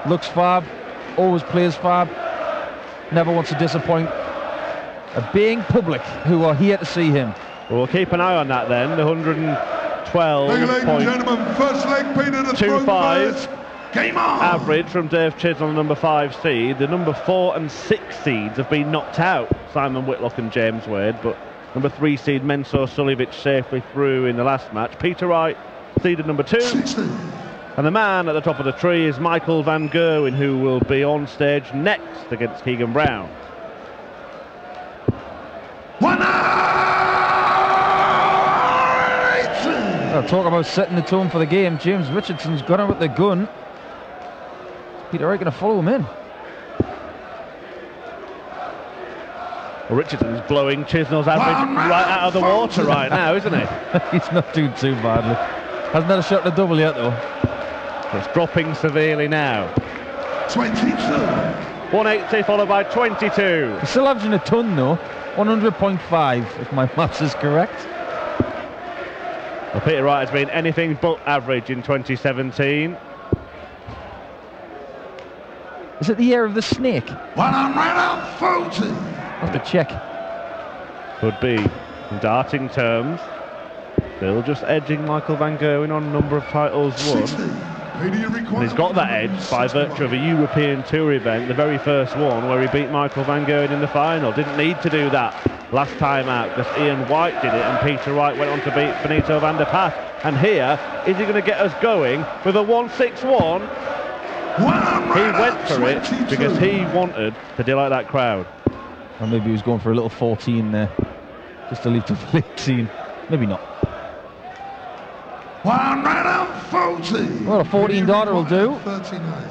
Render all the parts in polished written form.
Looks fab, always plays fab, never wants to disappoint a being public who are here to see him. We'll keep an eye on that then. The 112.25 average from Dave Chisnell, number 5 seed. The number 4 and 6 seeds have been knocked out, Simon Whitlock and James Wade, but number 3 seed Menso Suljovic safely through in the last match. Peter Wright, seeded number 2. And the man at the top of the tree is Michael van Gerwen, who will be on stage next against Keegan Brown. Talk about setting the tone for the game. James Richardson's got him with the gun. Peter Wright going to follow him in. Well, Richardson's blowing Chisnell's average right out of the water right now, isn't he? He's not doing too badly. Hasn't had a shot to double yet, though. It's dropping severely now. 22. 180 followed by 22. He's still averaging a ton, though. 100.5, if my maths is correct. Well, Peter Wright has been anything but average in 2017. Is it the year of the snake? 140. I'll have to check. Could be. In darting terms, still just edging Michael van Gerwen on number of titles won. And he's got that edge by virtue of a European Tour event, the very first one, where he beat Michael van Gerwen in the final. Didn't need to do that last time out because Ian White did it and Peter Wright went on to beat Benito van der Path. And here, is he going to get us going with a 161? He went for it because he wanted to delight that crowd. Or maybe he was going for a little 14 there, just to leave to 15. Maybe not. 140. Well, a 14 darter will do. 39.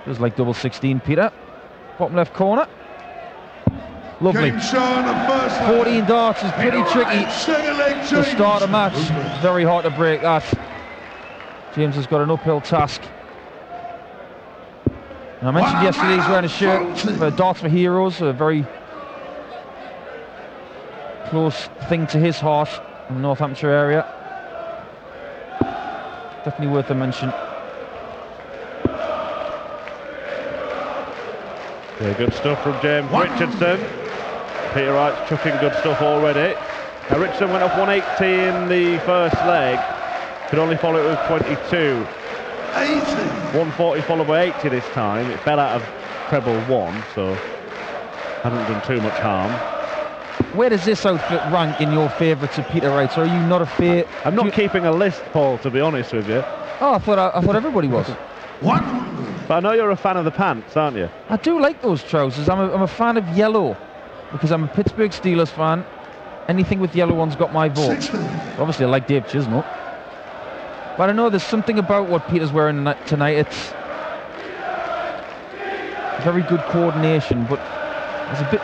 Just like double 16, Peter. Bottom left corner. Lovely. 14 darts is pretty tricky to start a match. It's very hard to break that. James has got an uphill task. And I mentioned yesterday he's wearing a shirt for Darts for Heroes, a very close thing to his heart in the Northamptonshire area. Definitely worth a mention. Yeah, good stuff from James Richardson. Peter Wright's chucking good stuff already. Now Richardson went off 180 in the first leg. Could only follow it with 22. 80. 140 followed by 80 this time. It fell out of treble 1, so hasn't done too much harm. Where does this outfit rank in your favourites of Peter Wright? So are you not a fair? I'm not keeping a list, Paul, to be honest with you. Oh, I thought everybody was. 100. But I know you're a fan of the pants, aren't you? I do like those trousers. I'm a fan of yellow because I'm a Pittsburgh Steelers fan. Anything with yellow one's got my vote. Obviously, I like Dave Chisnell. But I know there's something about what Peter's wearing tonight. It's very good coordination, but there's a bit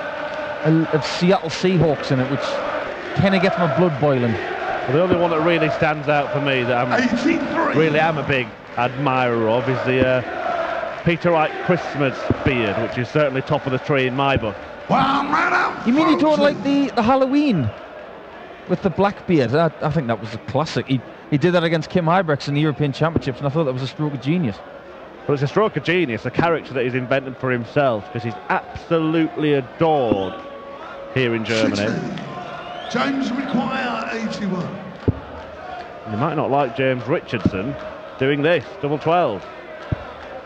of Seattle Seahawks in it, which kind of gets my blood boiling. Well, the only one that really stands out for me that I really am a big admirer of is the Peter Wright Christmas beard, which is certainly top of the tree in my book. You mean you don't like the Halloween with the black beard? I think that was a classic. He did that against Kim Hybrex in the European Championships, and I thought that was a stroke of genius. Well, it's a stroke of genius, a character that he's invented for himself, because he's absolutely adored here in Germany. 60. James require 81. You might not like James Richardson doing this, double 12.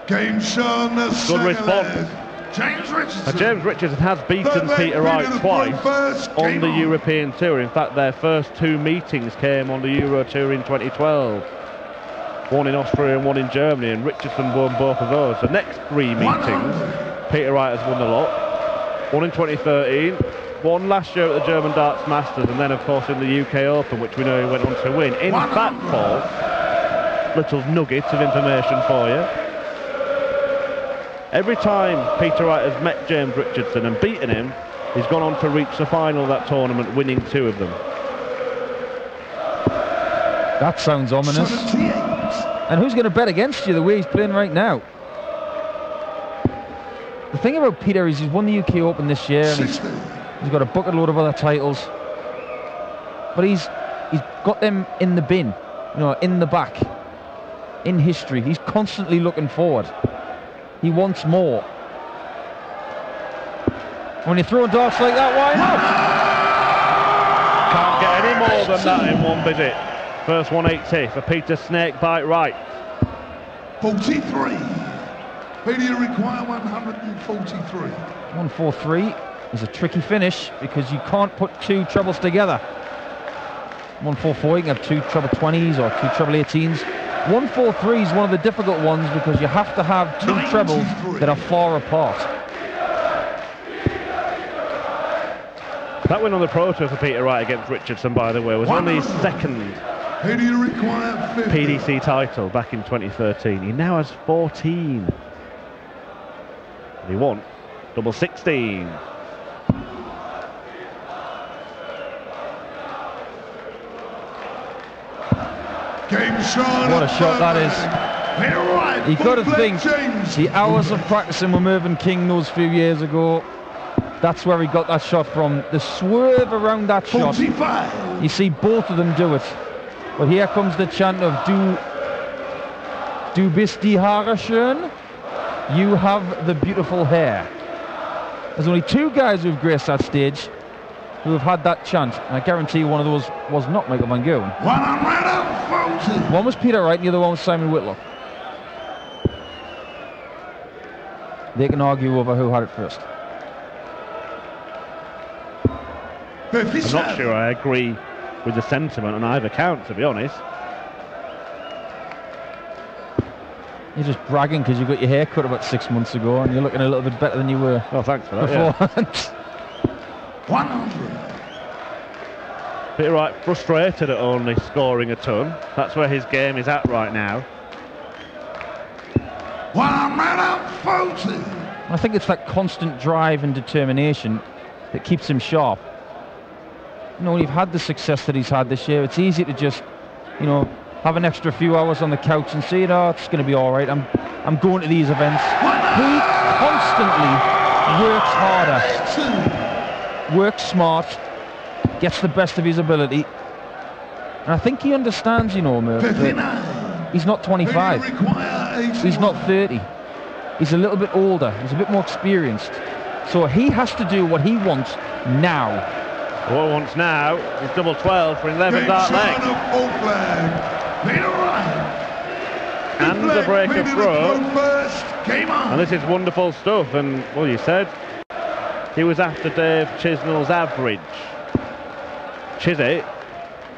Game shown. Good response. James Richardson. James Richardson has beaten Peter Wright twice on the European Tour. In fact, their first 2 meetings came on the Euro Tour in 2012. One in Austria and one in Germany, and Richardson won both of those. The next 3 meetings, Peter Wright has won the lot. One in 2013, one last year at the German Darts Masters, and then of course in the UK Open, which we know he went on to win. In fact, Paul, little nuggets of information for you. Every time Peter Wright has met James Richardson and beaten him, he's gone on to reach the final of that tournament, winning 2 of them. That sounds ominous. 78. And who's going to bet against you the way he's playing right now? The thing about Peter is he's won the UK Open this year, and he's got a bucket load of other titles. But he's got them in the bin, in the back. in history. He's constantly looking forward. He wants more. When you're throwing darts like that, why not? Can't get any more than that in one visit. First 180 for Peter Snakebite Wright. 43. Peter, you require 143. 143 is a tricky finish because you can't put two trebles together. 144, you can have two treble 20s or two treble 18s. 143 is one of the difficult ones because you have to have two trebles that are far apart. That win on the Pro Tour for Peter Wright against Richardson, by the way, was only his second PDC title back in 2013. He now has 14. He won double 16. What a shot that is. You've got to think, the hours of practicing with Mervyn King those few years ago, that's where he got that shot from. The swerve around that shot. You see both of them do it. But here comes the chant of Du bist die Haare schön. You have the beautiful hair. There's only two guys who've graced that stage who have had that chant. And I guarantee one of those was not Michael Van Gerwen. One was Peter Wright and the other one was Simon Whitlock. They can argue over who had it first. I'm not sure I agree with the sentiment on either count, to be honest. You're just bragging because you got your hair cut about 6 months ago and you're looking a little bit better than you were. Oh, thanks for that. Beforehand. Yeah. 100. Peter Wright frustrated at only scoring a ton. That's where his game is at right now. 140. I think it's that constant drive and determination that keeps him sharp. You know, when you've had the success that he's had this year, it's easy to just, you know, have an extra few hours on the couch and say, oh, it's going to be all right. I'm going to these events. He constantly works harder, works smart, gets the best of his ability. And I think he understands, you know, Murph, that he's not 25. He's not 30. He's a little bit older. He's a bit more experienced. So he has to do what he wants now. What he wants now is double 12 for 11 dart leg. And the break of throw. And this is wonderful stuff. And, well, you said he was after Dave Chisnell's average. Chisney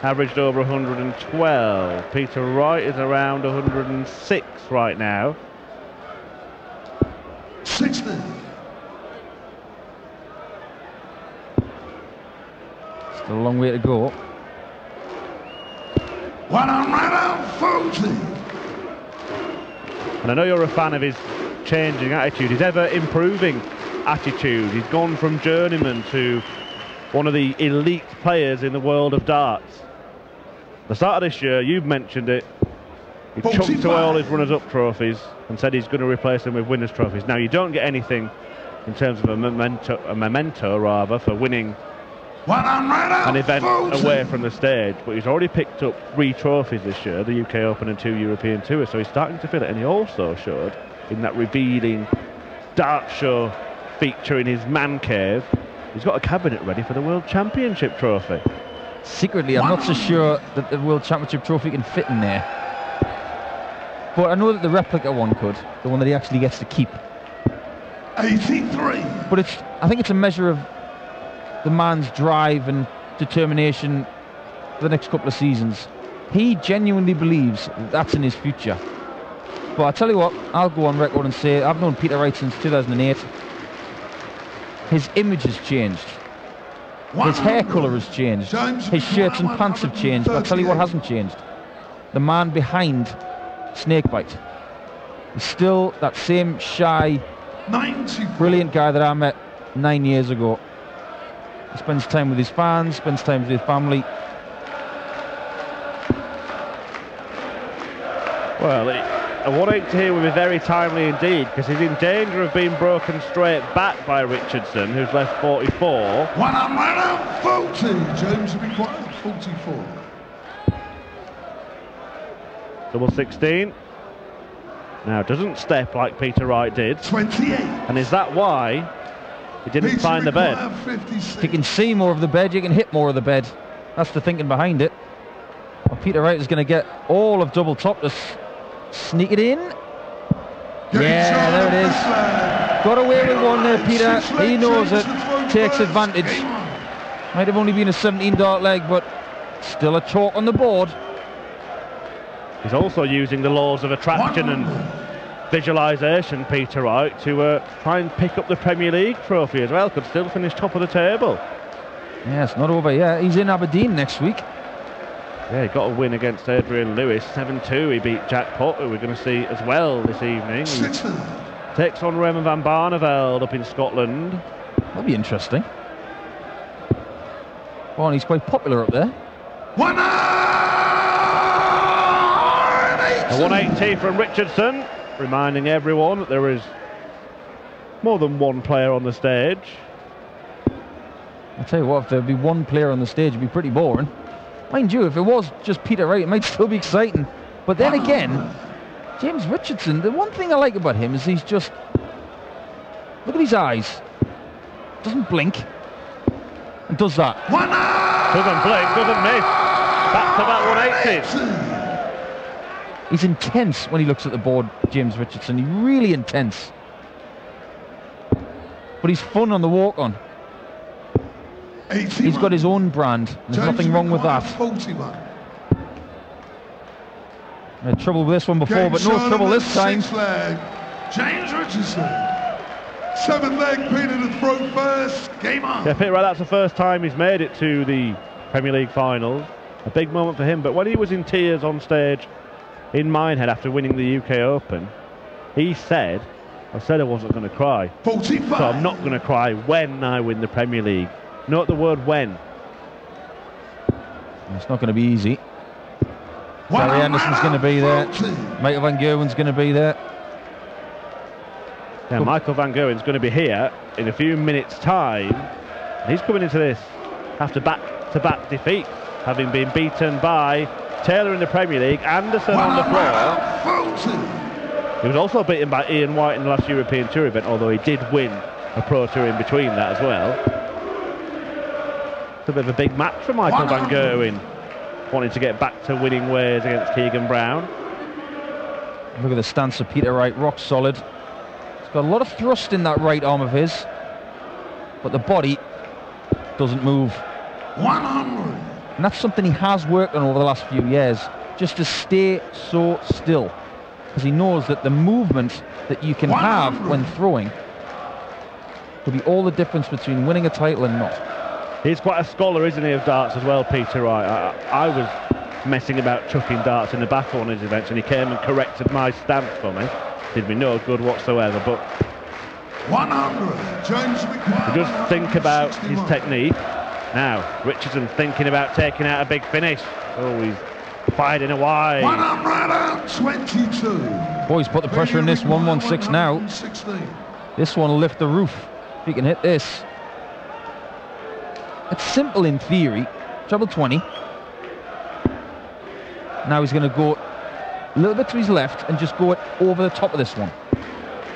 averaged over 112. Peter Wright is around 106 right now. 60. Still a long way to go. 140. And I know you're a fan of his changing attitude, his ever improving attitude. He's gone from journeyman to one of the elite players in the world of darts. At the start of this year, you've mentioned it, he chunked away all his runners-up trophies and said he's going to replace them with winners' trophies. Now, you don't get anything in terms of a memento rather, for winning an event away from the stage, but he's already picked up 3 trophies this year, the UK Open and 2 European Tours, so he's starting to feel it. And he also showed in that revealing dart show feature in his man cave, he's got a cabinet ready for the World Championship trophy. Secretly, I'm not so sure that the World Championship trophy can fit in there, but I know that the replica one could, the one that he actually gets to keep. 83. But I think it's a measure of the man's drive and determination for the next couple of seasons. He genuinely believes that's in his future. But I tell you what, I'll go on record and say I've known Peter Wright since 2008. His image has changed. His hair colour has changed. His shirts and pants have changed. But I'll tell you what hasn't changed. The man behind Snakebite. He's still that same shy, brilliant guy that I met 9 years ago. He spends time with his fans, spends time with his family. Well, a 180 here would be very timely indeed, because he's in danger of being broken straight back by Richardson, who's left 44. 140. James requires 44. Double 16. Now, doesn't step like Peter Wright did. 28. And is that why he didn't find the bed? If you can see more of the bed, you can hit more of the bed. That's the thinking behind it. Well, Peter Wright is going to get all of double top to sneak it in. Yeah, there it is. Got away with one there, Peter. He knows it. Takes advantage. Might have only been a 17-dart leg, but still a chalk on the board. He's also using the laws of attraction and visualisation, Peter Wright, to try and pick up the Premier League trophy as well. Could still finish top of the table. Yeah, it's not over yet. He's in Aberdeen next week. Yeah, he got a win against Adrian Lewis, 7-2. He beat Jack Putt, who we're going to see as well this evening. He takes on Raymond van Barneveld up in Scotland. That'll be interesting. Well, he's quite popular up there. 180 from Richardson, reminding everyone that there is more than one player on the stage. I'll tell you what, if there'd be one player on the stage, it'd be pretty boring. Mind you, if it was just Peter Wright, it might still be exciting. But then again, James Richardson, the one thing I like about him is he's just... Look at his eyes. Doesn't blink. And does that. Doesn't blink, doesn't miss. Back to that 180. He's intense when he looks at the board, James Richardson. He's really intense. But he's fun on the walk-on. He's got his own brand. There's nothing wrong with that. Had trouble with this one before, but no trouble this time. James Richardson. 7th leg, Peter to throw first. Game on. Yeah, Peter Wright, that's the first time he's made it to the Premier League finals. A big moment for him, but when he was in tears on stage in Minehead after winning the UK Open, he said, I said I wasn't going to cry. 45. So I'm not going to cry when I win the Premier League. Note the word when. It's not going to be easy. Gary Anderson's going to be there. Michael Van Gerwen's going to be there. Yeah, Michael Van Gerwen's going to be here in a few minutes' time. He's coming into this after back-to-back defeat, having been beaten by Taylor in the Premier League, Anderson on the floor. He was also beaten by Ian White in the last European Tour event, although he did win a Pro Tour in between that as well. It's a bit of a big match for Michael Van Gerwen, wanting to get back to winning ways against Keegan Brown. Look at the stance of Peter Wright, rock solid. He's got a lot of thrust in that right arm of his, but the body doesn't move. 100. And that's something he has worked on over the last few years, just to stay so still, because he knows that the movement that you can have when throwing will be all the difference between winning a title and not. He's quite a scholar, isn't he, of darts as well, Peter Wright. I was messing about chucking darts in the back of one of his events, and he came and corrected my stance for me. Did me no good whatsoever, but 100. James just think about his technique. Now, Richardson thinking about taking out a big finish. Oh, he's fired in a wide. 122. Boys, put the pressure in this 116 now. This one will lift the roof. If he can hit this. It's simple in theory. Treble 20. Now he's going to go a little bit to his left and just go it over the top of this one.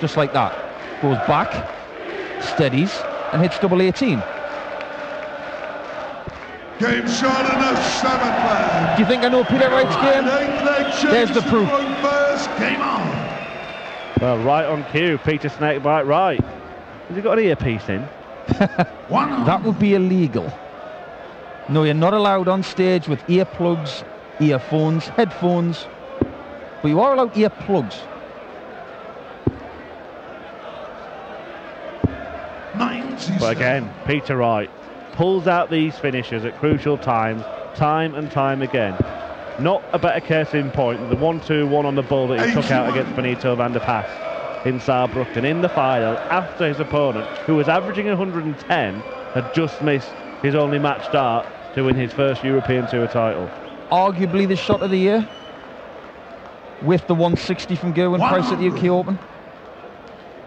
Just like that. Goes back, steadies, and hits double 18. Game shot in the 7th leg. Do you think I know Peter Wright's game? There's the proof. First, game on. Well, right on cue, Peter Snakebite Wright. Has he got an earpiece in? That would be illegal. No, you're not allowed on stage with earplugs, earphones, headphones, but you are allowed earplugs. 97. But again, Peter Wright pulls out these finishes at crucial times, time and time again. Not a better case in point than the 1-2-1 on the ball that he took out against Benito van der Pas in Saarbrücken in the final, after his opponent, who was averaging 110, had just missed his only match start to win his first European Tour title. Arguably the shot of the year, with the 160 from Gerwyn Price at the UK Open.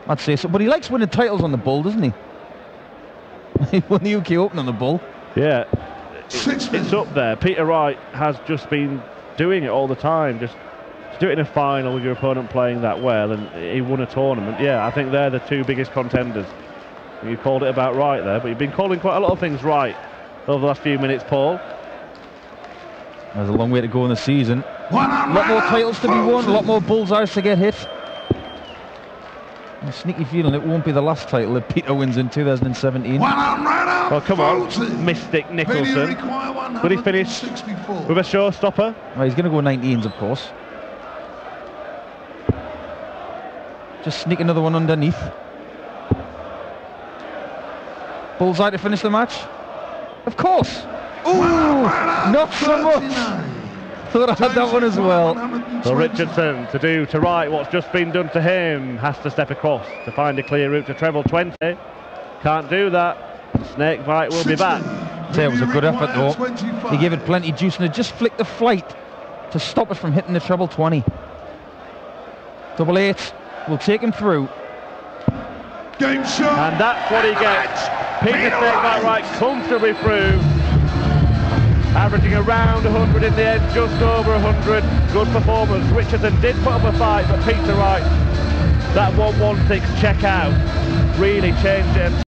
I'd say so, but he likes winning titles on the bull, doesn't he? He won the UK Open on the bull. Yeah, it's up there. Peter Wright has just been doing it all the time, just To do it in a final with your opponent playing that well, and he won a tournament. Yeah, I think they're the two biggest contenders. You called it about right there, but you've been calling quite a lot of things right over the last few minutes, Paul. There's a long way to go in the season. A lot more titles to be won, a lot more bullseyes to get hit. A sneaky feeling it won't be the last title that Peter wins in 2017. Well, come on, Mystic Nicholson. Will he finish with a showstopper? Well, he's going to go 19s, of course. Just sneak another one underneath. Bullseye to finish the match. Of course. Ooh, not so much. Thought I had that one as well. So Richardson to Wright what's just been done to him. Has to step across to find a clear route to treble 20. Can't do that. Snakebite will be back. It was a good effort though. He gave it plenty juice and it just flicked the flight to stop it from hitting the treble 20. Double 8 will take him through. Game shot. And that's what he gets. Peter Snakebite Wright comfortably through. Averaging around 100 in the end, just over 100. Good performance. Richardson did put up a fight, but Peter Wright, that 116 check out really changed him.